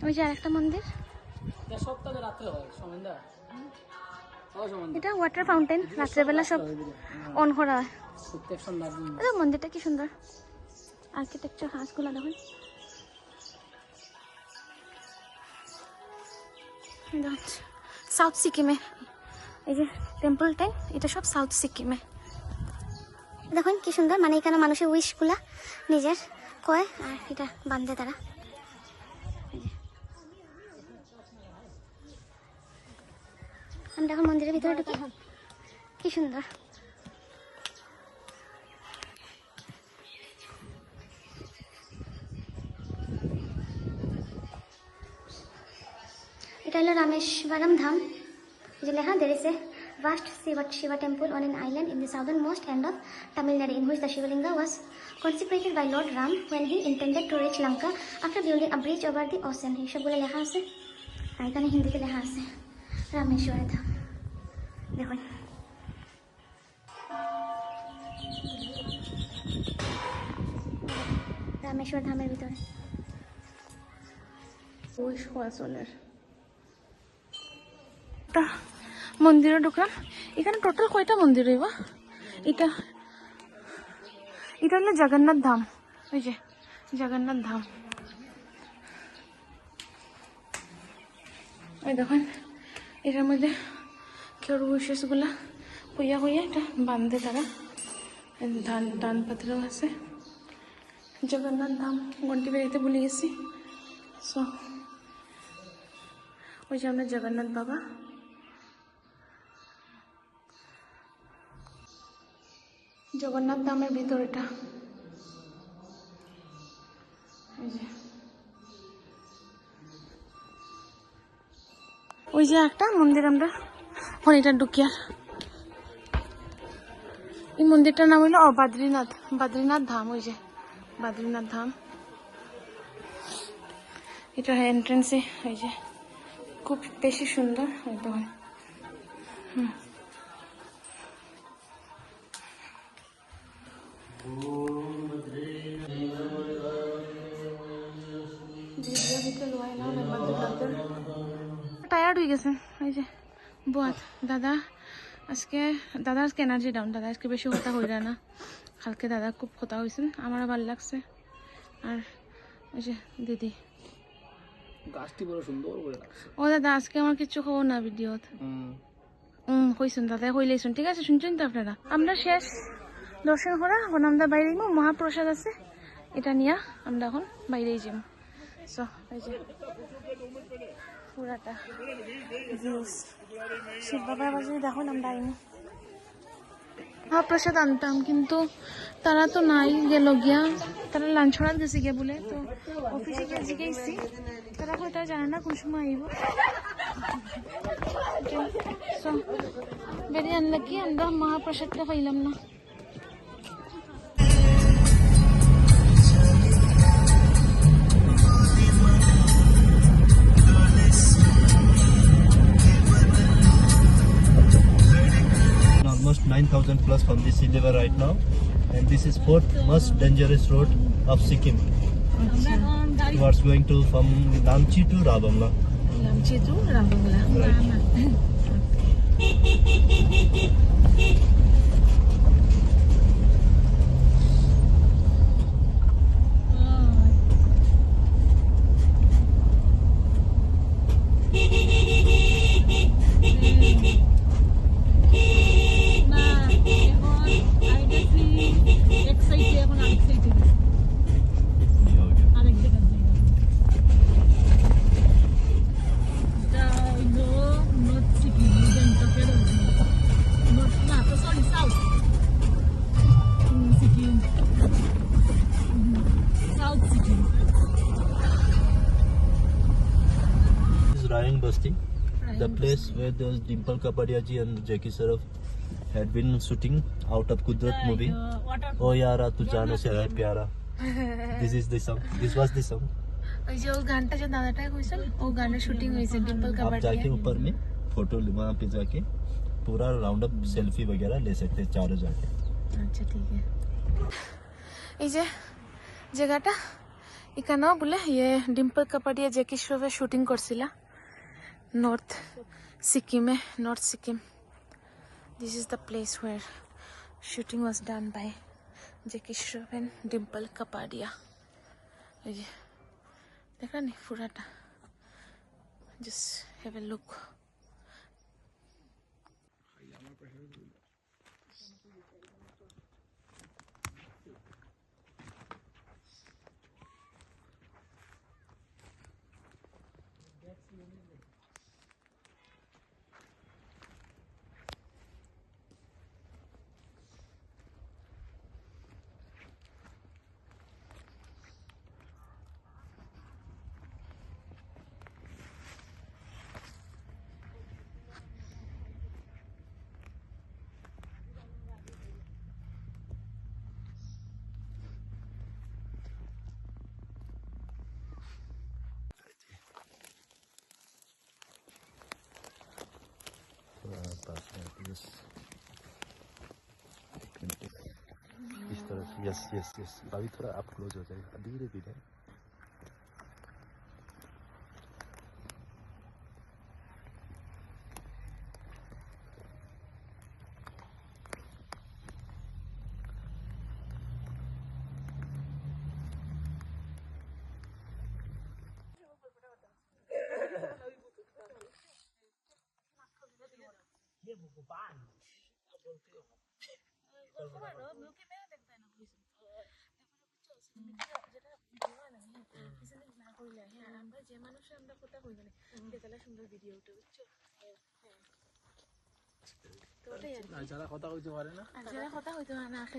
ওই যে আরেকটা মন্দির, সপ্তাহে রাত্রে হয় সন্ধ্যা। এটা ওয়াটার ফাউন্টেন, রাত্রেবেলা সব অন করা হয়। প্রত্যেক সন্ধ্যা মন্দিরটা কি সুন্দর, আর্কিটেকচার হাঁসগুলো দেখুন। সাউথ সিকিমে এই যে টেম্পলটা, এটা সব সাউথ সিকিমে। দেখুন কি সুন্দর, মানে এখানে মানুষের উইশগুলা নিজের কয় আর এটা বান্ধে তারা। আমরা এখন মন্দিরের ভিতরে ঢুকি, কি সুন্দর। এটা হলো রামেশ্বরম ধাম, যে লেখা there is a vast Shiva temple on an island in the southernmost end of Tamil Nadu, in which the Shivalinga was consecrated by Lord Ram when he intended to reach Lanka after building a bridge over the ocean. এই সবগুলো লেখা আছে, আর এখানে হিন্দিতে লেখা আছে রামেশ্বর ধাম। দেখুন রামেশ্বর ধামের ভিতরে মন্দিরে ঢুকলাম। এখানে টোটাল কয়টা মন্দির হইব? এটা হলো জগন্নাথ ধাম, ওই যে জগন্নাথ ধাম। ওই দেখুন এটার মধ্যে কেউ উইশেসগুলা হইয়া হইয়া এটা বান্ধে তারা। ধান পাত্রও আছে। জগন্নাথ ধাম ঘন্টি বেরিয়েতে ভুলে গেছি। সো ওই যে আমরা জগন্নাথ বাবা, জগন্নাথ ধামের ভিতর এটা। ওই যে একটা মন্দির, আমরা এটা ঢুকিয়ার। এই মন্দিরটার নাম হইলো বদ্রীনাথ ধাম। ওই যে বদ্রীনাথ ধাম, এটা এন্ট্রেন্সে। ওই যে খুব বেশি সুন্দর একদম। টায়ার্ড হয়ে গেছে ওই যে বুয়াত দাদা আজকে এনার্জি ডাউন। দাদা আজকে বেশি কথা হইরা না, কালকে দাদা খুব কথা হয়েছেন, আমারও ভালো লাগছে। আর ওই যে দিদি গাছটি বড় সুন্দর করে লাগছে। ও দাদা আজকে আমার কিছু খবর না ভিডিওত কইছেন, দাদা কইলেছেন। ঠিক আছে, শুনছেন তো আপনারা। আমরা শেষ দর্শন করা, এখন আমরা বাইরে যাবো। মহাপ্রসাদ আছে, এটা নিয়ে আমরা এখন বাইরেই যাবো। সো এই যে পুরাটা ভিউজ শিব বাবার বাজে। দেখুন আমরা আইনি মহাপ্রসাদ আনতাম, কিন্তু তারা তো নাই, গেল গিয়া তারা লাঞ্চ ছড়াত গেছে গিয়া বলে। তো অফিসে গিয়ে জিজ্ঞেসি, তারা হয়তো জানে না কোন সময় আইব। সো বেরিয়ে আনলে কি আমরা মহাপ্রসাদটা পাইলাম না। Almost 9,000 plus from the sea level right now, and this is fourth most dangerous road of Sikkim. Towards going to from Namchi to Rabamla. Right. Rayang Basti, the place where those Dimple Kapadia ji and Jackie Sharaf had been shooting out of Kudrat movie. Oh Yara Tu Jane Se Hai Pyara. This is the song. This was the song. ওই যে ও গানটা যে দাদাটাই কইছিল, ও গানের shooting হয়েছে ডিম্পল आप কাবাডিয়া। जाके ऊपर में फोटो वहाँ पे जाके पूरा राउंड अप सेल्फी वगैरह ले सकते हैं चारों जाके। আচ্ছা ঠিক আছে। এই যে জায়গাটা, এখানেও বলে ইয়ে ডিম্পল কাপাডিয়া জ্যাকি শ্রফের শুটিং করছিল নর্থ সিকিমে, north Sikkim. This is the place where shooting was done by Jackie Shroff and Dimple Kapadia. এই যে দেখা নি পুরাটা, জাস্ট হ্যাভ এ লুক। इस तरह से यस यस यस, अभी थोड़ा आप क्लोज हो जाएगा धीरे धीरे। যে মানুষের আমরা কথা কই মানে দেখলে সুন্দর ভিডিও উঠে, বুঝছো? তো ওটাই আর কি। আর যারা কথা কইতে পারে না আর যারা কথা হইতে পারে না